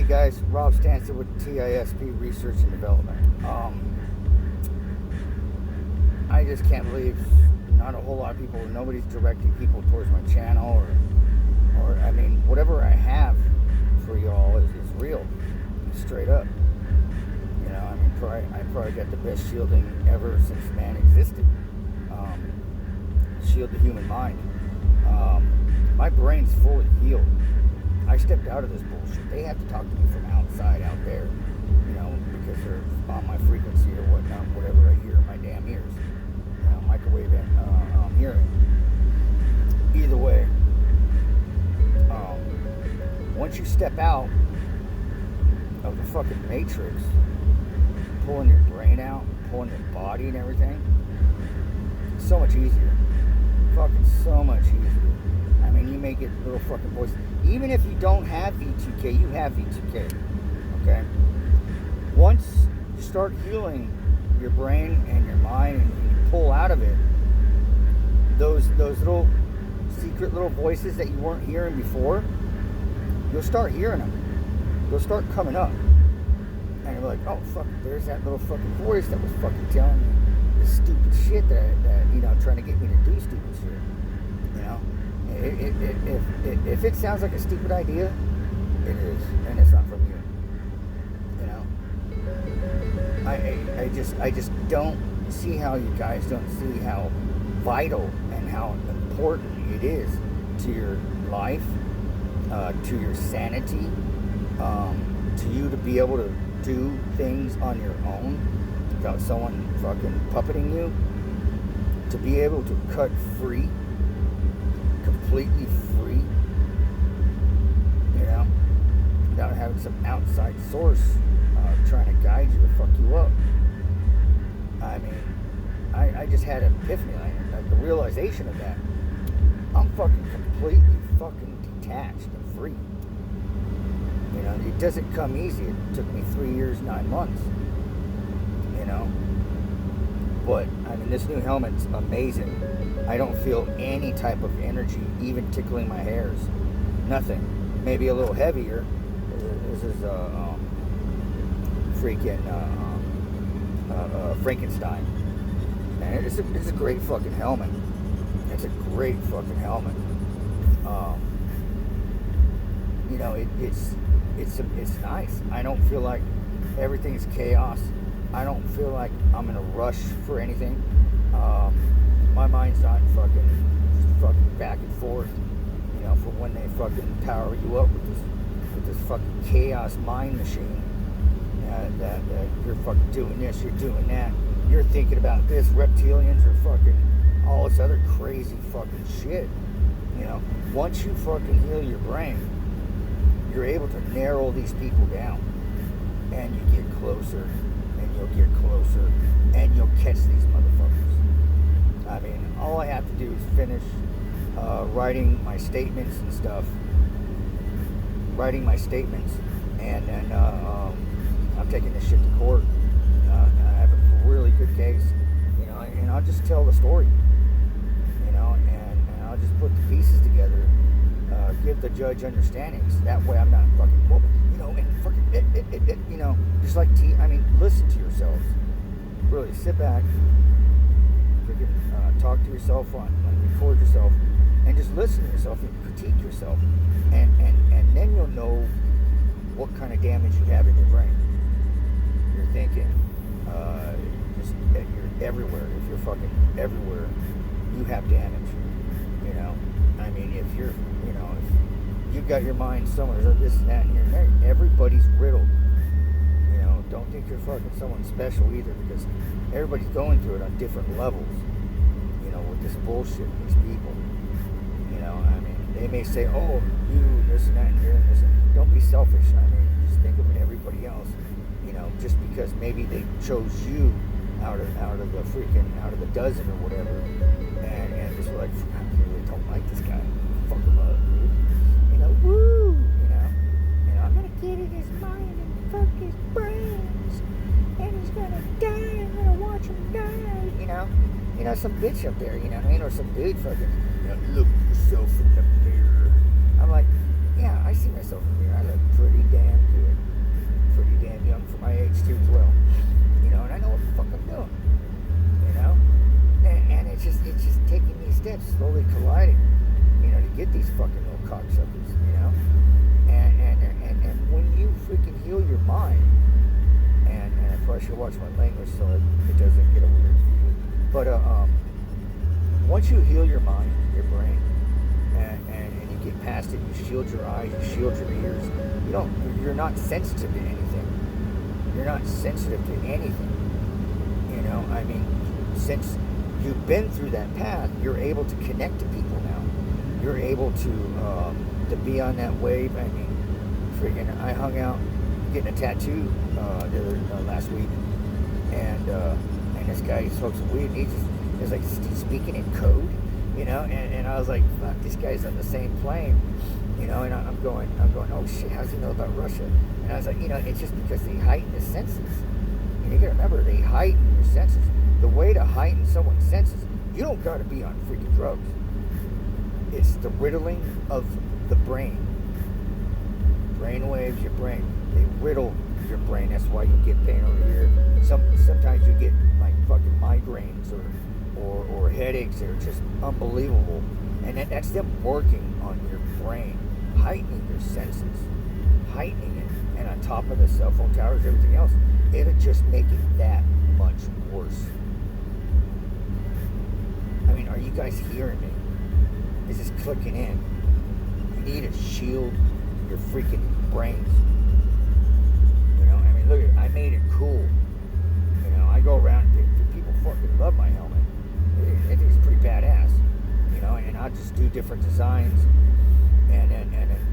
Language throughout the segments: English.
guys, Rob Stanton with TISP Research and Development. I just can't believe not a whole lot of people, nobody's directing people towards my channel, or I mean, whatever I have for y'all is real, straight up. You know, I mean, I probably got the best shielding ever since man existed. Shield the human mind. My brain's fully healed. I stepped out of this bullshit. They have to talk to me from outside out there, you know, because they're on my frequency or whatnot, whatever I hear in my damn ears. You know, microwave hearing. Either way, once you step out of the fucking matrix, pulling your brain out, pulling your body and everything, it's so much easier. Fucking so much easier. I mean, you make it little fucking voices. Even if you don't have V2K, you have V2K. Okay? Once you start healing your brain and your mind and you pull out of it, those little secret little voices that you weren't hearing before, you'll start hearing them. They'll start coming up. And you're like, oh, fuck, there's that little fucking voice that was fucking telling me this stupid shit that you know, trying to get me to do stupid shit. You know? If it sounds like a stupid idea, it is, and it's not from you. You know, I just don't see how you guys don't see how vital and how important it is to your life, to your sanity, to you to be able to do things on your own without someone fucking puppeting you, to be able to cut free. Completely free, you know, without having some outside source trying to guide you or fuck you up. I mean, I just had an epiphany, like the realization of that. I'm fucking completely fucking detached and free. You know, it doesn't come easy. It took me 3 years, 9 months. You know, but I mean, this new helmet's amazing. I don't feel any type of energy, even tickling my hairs. Nothing. Maybe a little heavier. This is freaking Frankenstein. And it's a great fucking helmet. It's a great fucking helmet. You know, it's nice. I don't feel like everything's chaos. I don't feel like I'm in a rush for anything. My mind's not fucking back and forth, you know, for when they fucking power you up with this fucking chaos mind machine. That you're fucking doing this, you're doing that, you're thinking about this, reptilians are fucking all this other crazy fucking shit. You know, once you fucking heal your brain, you're able to narrow these people down, and you get closer, and you'll get closer, and you'll catch these motherfuckers. I mean, all I have to do is finish writing my statements and stuff. And then I'm taking this shit to court. And I have a really good case, you know, and I'll just tell the story, you know, and I'll just put the pieces together, give the judge understandings. That way I'm not fucking, well, you know, and fucking, you know, just like listen to yourselves. Really, sit back. Talk to yourself record yourself, and just listen to yourself and critique yourself, and then you'll know what kind of damage you have in your brain. You're thinking, you're everywhere. If you're fucking everywhere, you have damage. You know, I mean, if you're, you know, if you've got your mind somewhere, this and that, and here and there, everybody's riddled. You know, don't think you're fucking someone special either, because everybody's going through it on different levels. With this bullshit, these people, you know, I mean, they may say, oh, you, this and that, and here, and this, and don't be selfish. I mean, just think of everybody else, you know, just because maybe they chose you out of the dozen or whatever, and just like, I really don't like this guy, fuck him up, dude. You know, woo, you know, I'm gonna get in his mind and fuck his brains, and he's gonna die, I'm gonna watch him die, you know. You know, some bitch up there, you know what I mean? Or some dude fucking, you know, look at yourself in the mirror. I'm like, yeah, I see myself in the mirror. I look pretty damn good. watch my language so it doesn't get a weird view. But once you heal your mind, your brain, and you get past it, you shield your eyes, you shield your ears. You're not sensitive to anything. You're not sensitive to anything. I mean, since you've been through that path, you're able to connect to people now. You're able to be on that wave. I mean, freaking, I hung out getting a tattoo last week, and this guy smokes some weed. And he's like speaking in code, and I was like, fuck, this guy's on the same plane, and I'm going, oh shit, how's he know about Russia? And I was like, it's just because they heighten the senses. And you gotta remember, they heighten your senses. The way to heighten someone's senses, you don't gotta be on freaking drugs. It's the riddling of the brain. Brain waves, your brain, they riddle your brain. That's why you get pain over here. Sometimes you get like fucking migraines or headaches that are just unbelievable. And that's them working on your brain, heightening your senses, heightening it. And on top of the cell phone towers, everything else, it'll just make it that much worse. I mean, are you guys hearing me? Is this clicking in? You need to shield your freaking brains. I mean, look at it. I made it cool. I go around, people fucking love my helmet. I think it's pretty badass. And I'll just do different designs and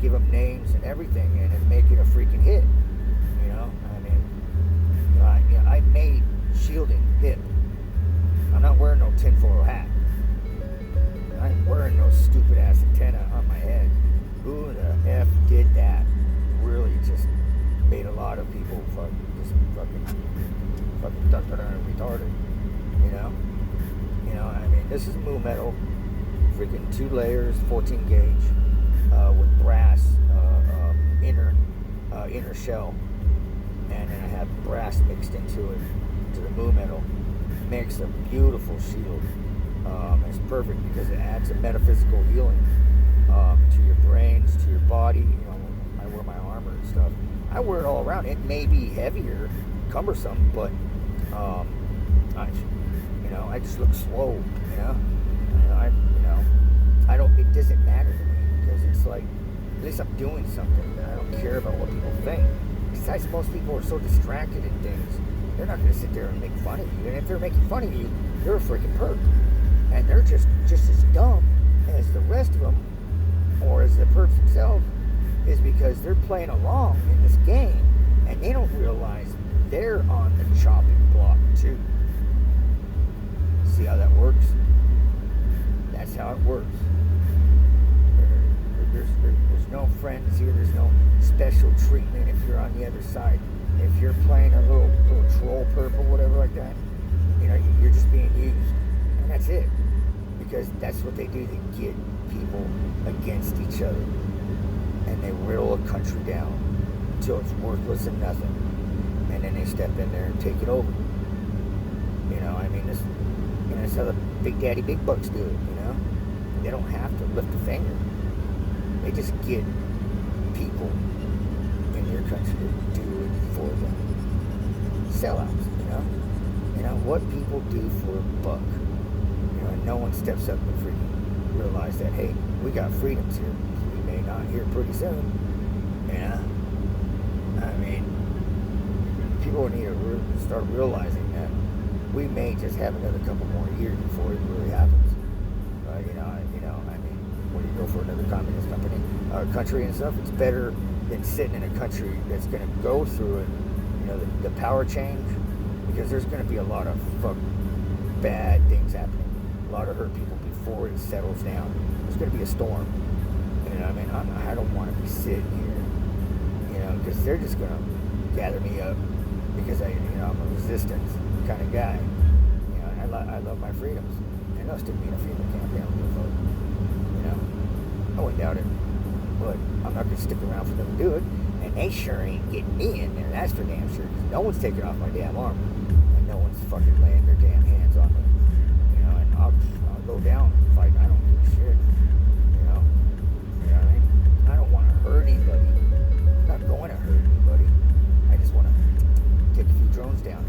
give them names and everything and make it a freaking hit. I made shielding hip. I'm not wearing no tinfoil hat. I ain't wearing no stupid ass antenna on my head. Who the F did that? Really just made a lot of people fucking retarded. I mean, this is Moo Metal, freaking 2 layers, 14 gauge, with brass inner shell, and then I have brass mixed into it, to the Moo Metal. Makes a beautiful shield. It's perfect because it adds a metaphysical healing to your brains, to your body. I wear my armor and stuff. I wear it all around. It may be heavier, cumbersome, but I just look slow. I don't. It doesn't matter to me because it's like, at least I'm doing something. I don't care about what people think. Besides, most people are so distracted in things. They're not going to sit there and make fun of you. And if they're making fun of you, you're a freaking perp. And they're just as dumb as the rest of them, or as the perps themselves, is because they're playing along in this game, and they don't realize they're on the chopping block too. See how that works? That's how it works. There's no friends here. There's no special treatment if you're on the other side. If you're playing a little troll perp or whatever like that, you're just being used. And that's it. Because that's what they do. They get people against each other. And they riddle a country down until it's worthless and nothing. And then they step in there and take it over. I mean, that's how the Big Daddy Big Bucks do it, They don't have to lift a finger. They just get people in your country to do it for them. Sellouts, what people do for a buck. And no one steps up and freaking realize that, hey, we got freedoms here. We may not here pretty soon. I mean, people need to start realizing that we may just have another couple more years before it really happens. I mean, when you go for another communist country and stuff, it's better than sitting in a country that's going to go through it, the power change, because there's going to be a lot of bad things happening, a lot of hurt people before it settles down. There's going to be a storm. I mean, I don't want to be sitting here, because they're just going to gather me up because I'm a resistance kind of guy. I love my freedoms. And they'll stick me in a freedom camp. They don't give a fuck. I wouldn't doubt it. But I'm not going to stick around for them to do it. And they sure ain't getting me in there. That's for damn sure. Because no one's taking off my damn armor. And no one's fucking laying their damn hands on me. And I'll go down and fight. I don't give a shit. You know what I mean? I don't want to hurt anybody. I'm not going to hurt anybody. I just want to take a few drones down.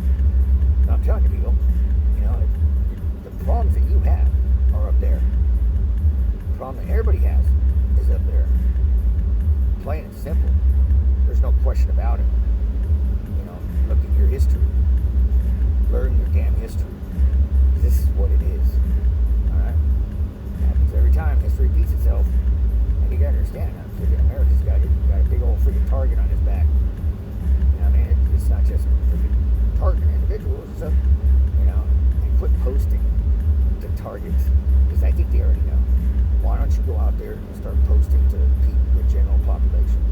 plain and simple. There's no question about it. You know, look at your history. Learn your damn history. This is what it is. Alright? It happens every time. History repeats itself. And you gotta understand that. Freaking America's got a big old freaking target on his back. You know what I mean? It's not just freaking targeting individuals. It's a, you know, and quit posting the targets. Because I think they already know. Why don't you go out there and start posting to the general population?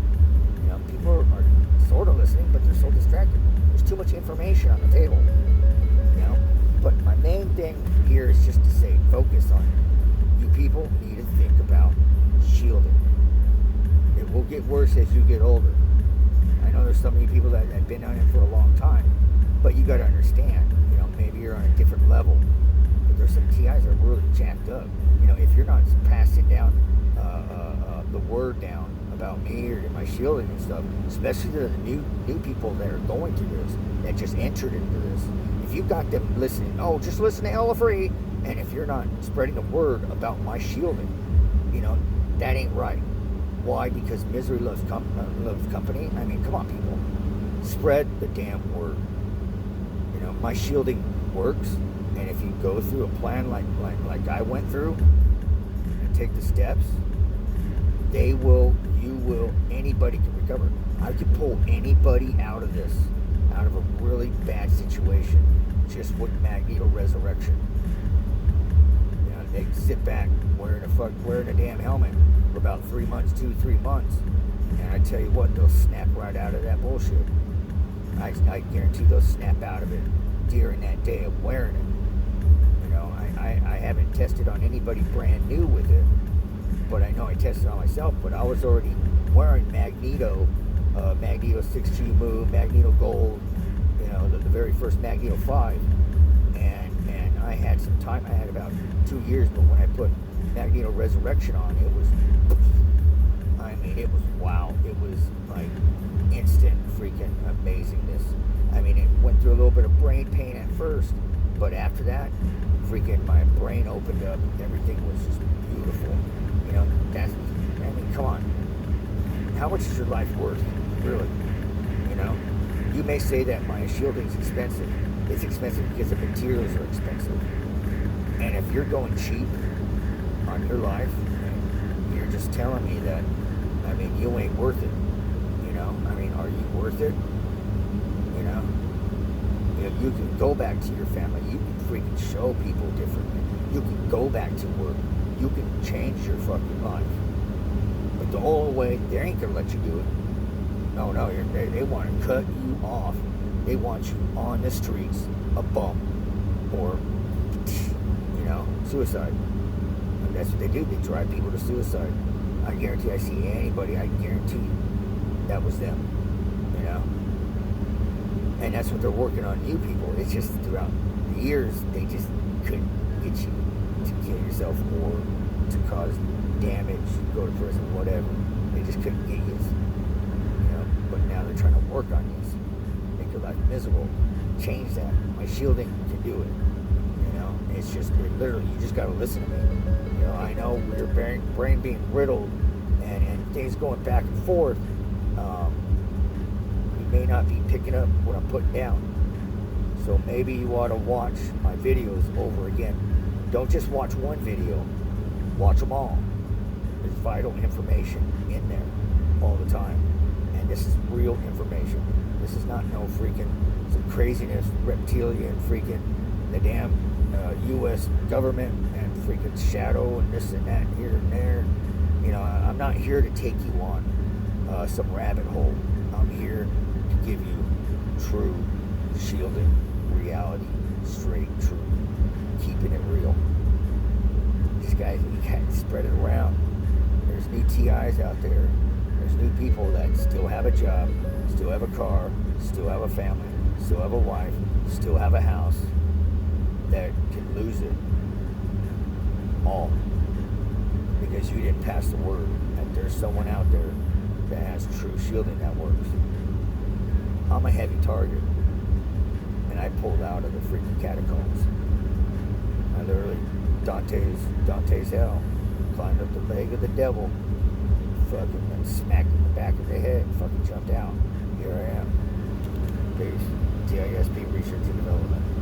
You know, people are sort of listening, but they're so distracted. There's too much information on the table. You know, but my main thing here is just to say, focus on it. You people need to think about shielding. It will get worse as you get older. I know there's so many people that have been on it for a long time, but you got to understand. You know, maybe you're on a different level. But there's some TIs that are really jacked up. You know, if you're not passing down the word down about me or my shielding and stuff, especially to the new people that are going through this, that just entered into this. If you've got them listening, oh, just listen to Hella Free, and if you're not spreading the word about my shielding, you know, that ain't right. Why? Because misery loves company. I mean, come on, people, spread the damn word. You know, my shielding works, and if you go through a plan like I went through, and take the steps, they will, you will, anybody can recover. I could pull anybody out of this, out of a really bad situation, just with Magneto Resurrection. You know, they sit back wearing a damn helmet for about 3 months, 2-3 months, and I tell you what, they'll snap right out of that bullshit. I guarantee they'll snap out of it during that day of wearing it. You know, I haven't tested on anybody brand new with it, but I know I tested on myself. But I was already wearing Magneto 6G Move, Magneto Gold, you know, the very first Magneto 5, and I had some time. I had about 2 years, but when I put Magneto Resurrection on, it was, I mean, it was wow. It was like instant freaking amazingness. I mean, it went through a little bit of brain pain at first, but after that, freaking my brain opened up. Everything was just beautiful. You know, that's, I mean, come on. How much is your life worth, really? You know, you may say that my shielding is expensive. It's expensive because the materials are expensive. And if you're going cheap on your life, you're just telling me that, I mean, you ain't worth it. You know, I mean, are you worth it? You know, if you can go back to your family, you can freaking show people differently. You can go back to work. You can change your fucking life. But the only way, they ain't gonna let you do it. No, they want to cut you off. They want you on the streets, a bum, or, you know, suicide. And that's what they do. They drive people to suicide. I guarantee I see anybody, I guarantee you that was them, you know. And that's what they're working on you people. It's just throughout the years, they just couldn't get you to kill yourself or to cause damage, go to prison, whatever. They just couldn't get you, you know. But now they're trying to work on you, make your life miserable, change that. My shielding can do it, you know. It's just, literally, you just got to listen to me. You know, I know your brain being riddled and things going back and forth. You may not be picking up what I'm putting down. So maybe you ought to watch my videos over again. Don't just watch one video. Watch them all. There's vital information in there all the time. And this is real information. This is not no freaking some craziness, reptilian freaking the damn U.S. government and freaking shadow and this and that and here and there. You know, I'm not here to take you on some rabbit hole. I'm here to give you true shielding, reality, straight truth, keeping it real. These guys, you can't spread it around. There's new TIs out there. There's new people that still have a job, still have a car, still have a family, still have a wife, still have a house, that can lose it all because you didn't pass the word that there's someone out there that has true shielding that works. I'm a heavy target, and I pulled out of the freaking catacombs. I literally, Dante's hell, climbed up the leg of the devil, fucking been smacked in the back of the head and fucking jumped out. Here I am. Peace. TISP Research and Development.